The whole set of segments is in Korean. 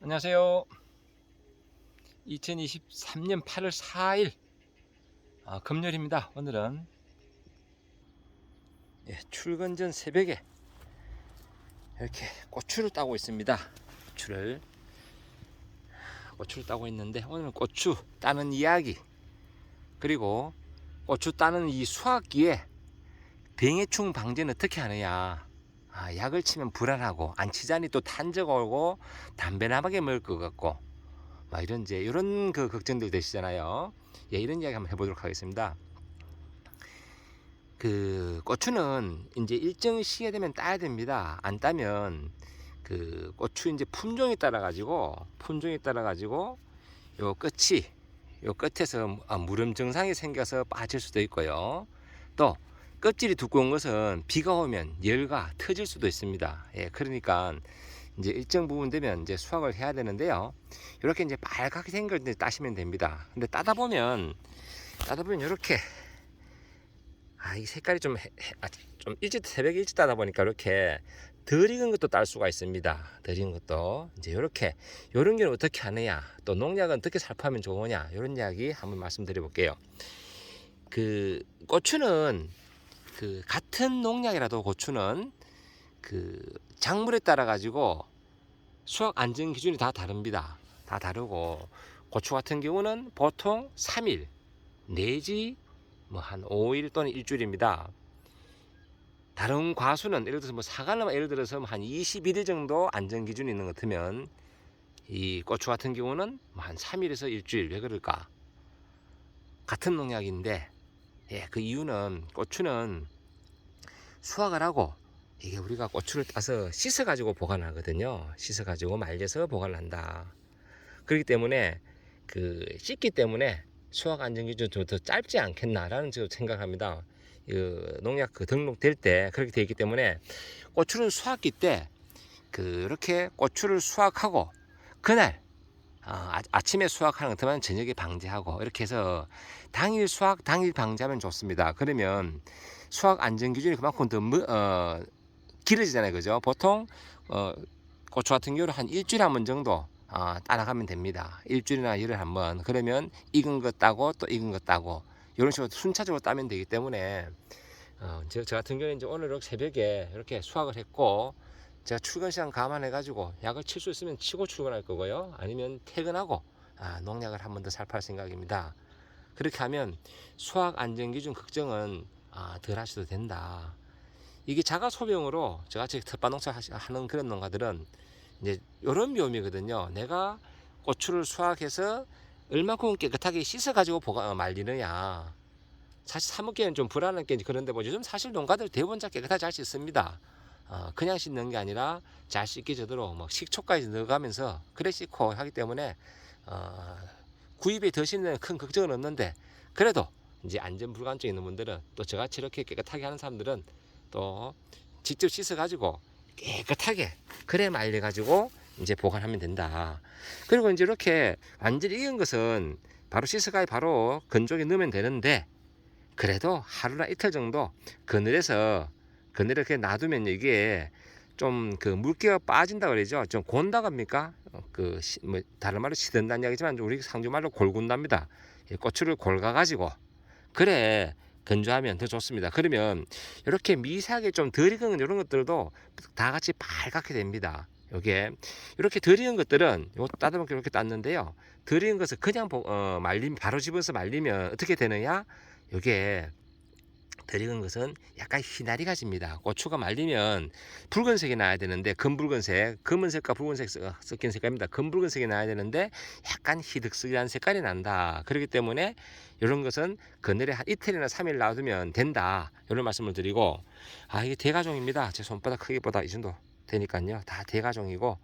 안녕하세요. 2023년 8월 4일 금요일입니다. 오늘은 출근 전 새벽에 이렇게 고추를 따고 있습니다. 고추를 따고 있는데, 오늘은 고추 따는 이야기, 그리고 고추 따는 이 수확기에 병해충 방제는 어떻게 하느냐. 약을 치면 불안하고, 안 치자니 또 탄저가 오고 담배나하게 먹을 것 같고, 이런 그 걱정들 되시잖아요. 이런 이야기 한번 해보도록 하겠습니다. 그 고추는 이제 일정 시기가 되면 따야 됩니다. 안 따면 그 고추 이제 품종에 따라 가지고 요 끝에서 무름 증상이 생겨서 빠질 수도 있고요. 또 껍질이 두꺼운 것은 비가 오면 열과 터질 수도 있습니다. 그러니까 이제 일정 부분 되면 이제 수확을 해야 되는데요. 이렇게 이제 빨갛게 생길 때 따시면 됩니다. 근데 따다 보면 이렇게 이 색깔이 좀 새벽에 일찍 따다 보니까 이렇게 덜 익은 것도 딸 수가 있습니다. 덜 익은 것도 이제 이렇게 요런 경우는 어떻게 하느냐, 또 농약은 어떻게 살포하면 좋으냐, 이런 이야기 한번 말씀드려 볼게요. 그 고추는 그 같은 농약이라도 고추는 그 작물에 따라 가지고 수확 안정 기준이 다 다릅니다. 다 다르고, 고추 같은 경우는 보통 3일 내지 뭐 한 5일 또는 일주일입니다. 다른 과수는 예를 들어서 사과는 예를 들어서 한 21일 정도 안정 기준이 있는 것 같으면, 이 고추 같은 경우는 한 3일에서 일주일. 왜 그럴까? 같은 농약인데, 그 이유는 고추는 수확을 하고, 이게 우리가 고추를 따서 씻어 가지고 보관하거든요. 씻어 가지고 말려서 보관을 한다. 그렇기 때문에 그 씻기 때문에 수확 안정 기준이 더 짧지 않겠나라는 생각합니다. 그 농약 그 등록될 때 그렇게 되어 있기 때문에, 고추는 수확기 때 그렇게 고추를 수확하고 그날 아침에 수확하는 것 같으면 저녁에 방제하고, 이렇게 해서 당일 수확 당일 방제하면 좋습니다. 그러면 수확 안정 기준이 그만큼 더 길어지잖아요, 그죠? 보통 고추 같은 경우는 한 일주일에 한 번 정도 따라가면 됩니다. 일주일이나 열흘에 한 번. 그러면 익은 것 따고 또 익은 것 따고, 이런 식으로 순차적으로 따면 되기 때문에, 저 같은 경우는 이제 오늘 새벽에 이렇게 수확을 했고, 제가 출근 시간 감안해 가지고 약을 칠 수 있으면 치고 출근할 거고요. 아니면 퇴근하고 농약을 한 번 더 살포할 생각입니다. 그렇게 하면 수확 안정 기준 걱정은 덜 하셔도 된다. 이게 자가 소병으로 저같이 텃밭농사 하는 그런 농가들은 이제 이런 묘미거든요. 내가 고추를 수확해서 얼마큼 깨끗하게 씻어 가지고 말리느냐. 사실 사 먹기에는 좀 불안한 게 그런데, 요즘 사실 농가들 대부분 잘 깨끗하게 잘 씻습니다. 그냥 씻는 게 아니라 잘 씻게 되도록 막 식초까지 넣어가면서 그래 씻고 하기 때문에 구입에 드시는 큰 걱정은 없는데, 그래도 이제 안전 불감증 있는 분들은, 또 저같이 이렇게 깨끗하게 하는 사람들은 또 직접 씻어 가지고 깨끗하게 그래 말려 가지고 이제 보관하면 된다. 그리고 이제 이렇게 완전히 익은 것은 바로 씻어가 바로 건조기에 넣으면 되는데, 그래도 하루나 이틀 정도 그늘에서 이렇게 놔두면 이게 좀 그 물기가 빠진다 그러죠. 좀 곤다 합니까? 다른 말로 시든다는 이야기지만 우리 상주말로 골군답니다. 고추를 골가 가지고 그래 건조하면 더 좋습니다. 그러면 이렇게 미세하게 좀 덜 익은 이런 것들도 다 같이 빨갛게 됩니다. 요게 이렇게 덜 익은 것들은 요 따듬게 이렇게 땄는데요. 덜 익은 것을 그냥 바로 집어서 말리면 어떻게 되느냐? 요게 덜 익은 것은 약간 희나리가 집니다. 고추가 말리면 붉은색이 나야 되는데, 검은색과 붉은색 섞인 색깔입니다. 검붉은색이 나야 되는데 약간 희득스한 색깔이 난다. 그렇기 때문에 이런 것은 그늘에 한 이틀이나 3일 놔두면 된다. 이런 말씀을 드리고, 이게 대가종입니다. 제 손바닥 크기보다 이 정도 되니까요. 다 대가종이고,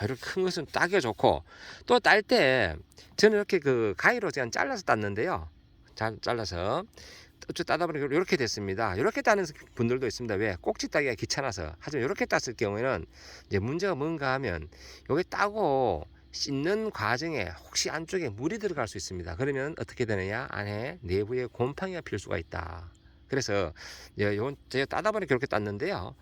이렇게 큰 것은 따기가 좋고, 또 딸 때 저는 이렇게 그 가위로 그냥 잘라서 땄는데요. 잘라서 어쩌 따다 보니까 이렇게 됐습니다. 이렇게 따는 분들도 있습니다. 왜? 꼭지 따기가 귀찮아서. 하지만 이렇게 땄을 경우에는 이제 문제가 뭔가 하면, 요게 따고 씻는 과정에 혹시 안쪽에 물이 들어갈 수 있습니다. 그러면 어떻게 되느냐? 안에 내부에 곰팡이가 필 수가 있다. 그래서 제가 따다 보니까 이렇게 땄는데요.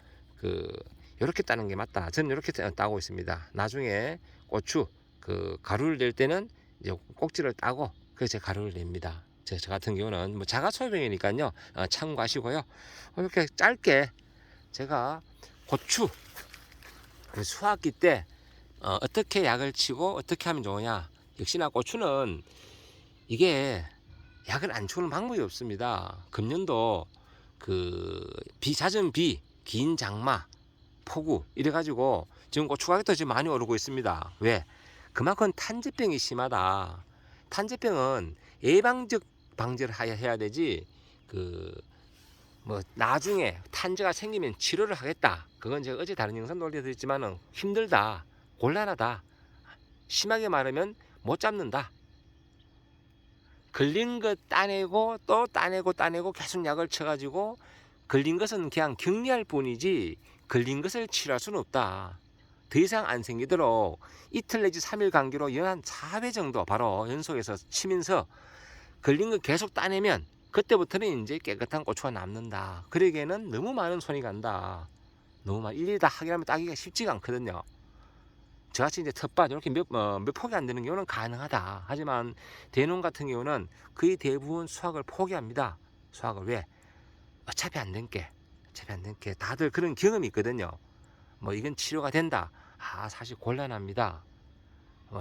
이렇게 따는 게 맞다. 저는 이렇게 따고 있습니다. 나중에 고추 그 가루를 낼 때는 이제 꼭지를 따고 그래서 제가 가루를 냅니다. 저 같은 경우는 뭐 자가 소비용이니까요. 참고하시고요. 이렇게 짧게 제가 고추 수확기 때 어떻게 약을 치고 어떻게 하면 좋으냐. 역시나 고추는 이게 약을 안 치우는 방법이 없습니다. 금년도 그 잦은 비, 긴 장마, 폭우 이래가지고 지금 고추 가격도 지금 많이 오르고 있습니다. 왜? 그만큼 탄저병이 심하다. 탄저병은 예방적 방지를 해야 되지. 뭐 나중에 탄저가 생기면 치료를 하겠다. 그건 제가 어제 다른 영상도 올려드렸지만은 힘들다, 곤란하다. 심하게 말하면 못 잡는다. 걸린 것 따내고 또 따내고 계속 약을 쳐가지고 걸린 것은 그냥 격리할 뿐이지 걸린 것을 치료할 수는 없다. 더 이상 안 생기도록 이틀 내지 3일 간격으로 연 한 4회 정도 바로 연속해서 치면서 걸린 거 계속 따내면 그때부터는 이제 깨끗한 고추가 남는다. 그러기에는 너무 많은 손이 간다. 너무 많이 일일이 다 하게 하면 따기가 쉽지가 않거든요. 저같이 이제 텃밭 이렇게 몇 폭이 안 되는 경우는 가능하다. 하지만 대농 같은 경우는 거의 대부분 수확을 포기합니다. 수확을 왜? 어차피 안 된 게 다들 그런 경험이 있거든요. 뭐 이건 치료가 된다. 사실 곤란합니다.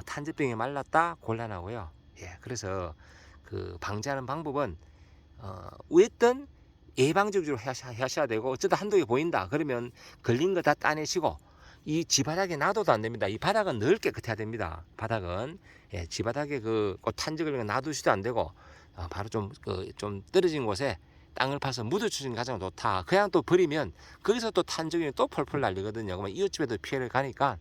탄저병에 말랐다 곤란하고요. 예, 그래서 그 방지하는 방법은 어떤 예방적으로 하셔야 되고 어쩌다 한두 개 보인다 그러면 걸린 거 다 따내시고 이 지바닥에 놔둬도 안 됩니다. 이 바닥은 늘 깨끗해야 됩니다. 바닥은 지바닥에 그 탄저를 놔두시도 안 되고 바로 좀 떨어진 곳에 땅을 파서 묻어주시는 게 가장 좋다. 그냥 또 버리면 거기서 또 탄저균이 또 펄펄 날리거든요. 그러면 이웃집에도 피해를 가니까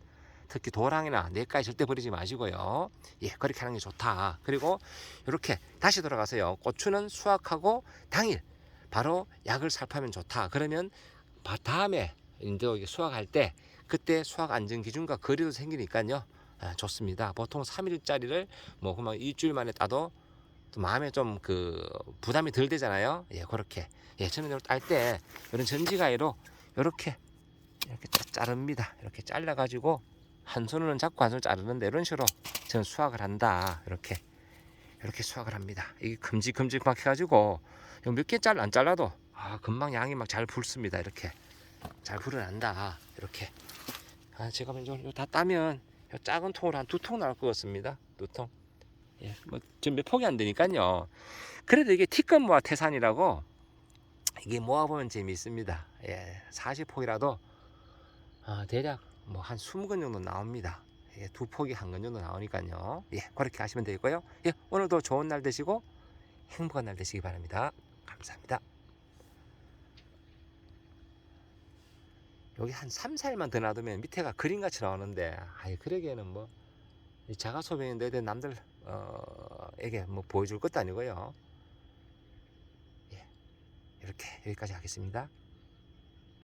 특히 도랑이나 냇가에 절대 버리지 마시고요. 예, 그렇게 하는 게 좋다. 그리고 이렇게 다시 돌아가서요. 고추는 수확하고 당일 바로 약을 살포하면 좋다. 그러면 다음에 이제 수확할 때 그때 수확 안전 기준과 거리도 생기니까요. 좋습니다. 보통 3일짜리를 뭐 그만 일주일 만에 따도 또 마음에 좀 부담이 덜 되잖아요. 예, 그렇게. 예, 저는 딸 때 이런 전지가위로 이렇게 자릅니다. 이렇게 잘라가지고 한 손으로는 잡고 한 손으로 자르는데 이런 식으로 저는 수확을 한다. 이렇게 수확을 합니다. 이게 큼직큼직 막 해가지고 몇 개 안 잘라도 금방 양이 막 잘 불습니다. 이렇게 잘 불어난다. 이렇게. 제가 먼저 다 따면 작은 통으로 한 2통 나올 것 같습니다. 2통. 예, 뭐 지금 몇 폭이 안 되니까요. 그래도 이게 티끌모아 태산이라고 이게 모아보면 재미있습니다. 예, 40폭이라도 대략 뭐 한 20건 정도 나옵니다. 예, 2폭이 1건 정도 나오니까요. 예, 그렇게 하시면 되고요. 예, 오늘도 좋은 날 되시고 행복한 날 되시기 바랍니다. 감사합니다. 여기 한 3, 4일만 더 놔두면 밑에가 그림같이 나오는데 그러기에는 뭐 자가소비인데 남들 에게 뭐 보여줄 것도 아니고요. 예, 이렇게 여기까지 하겠습니다.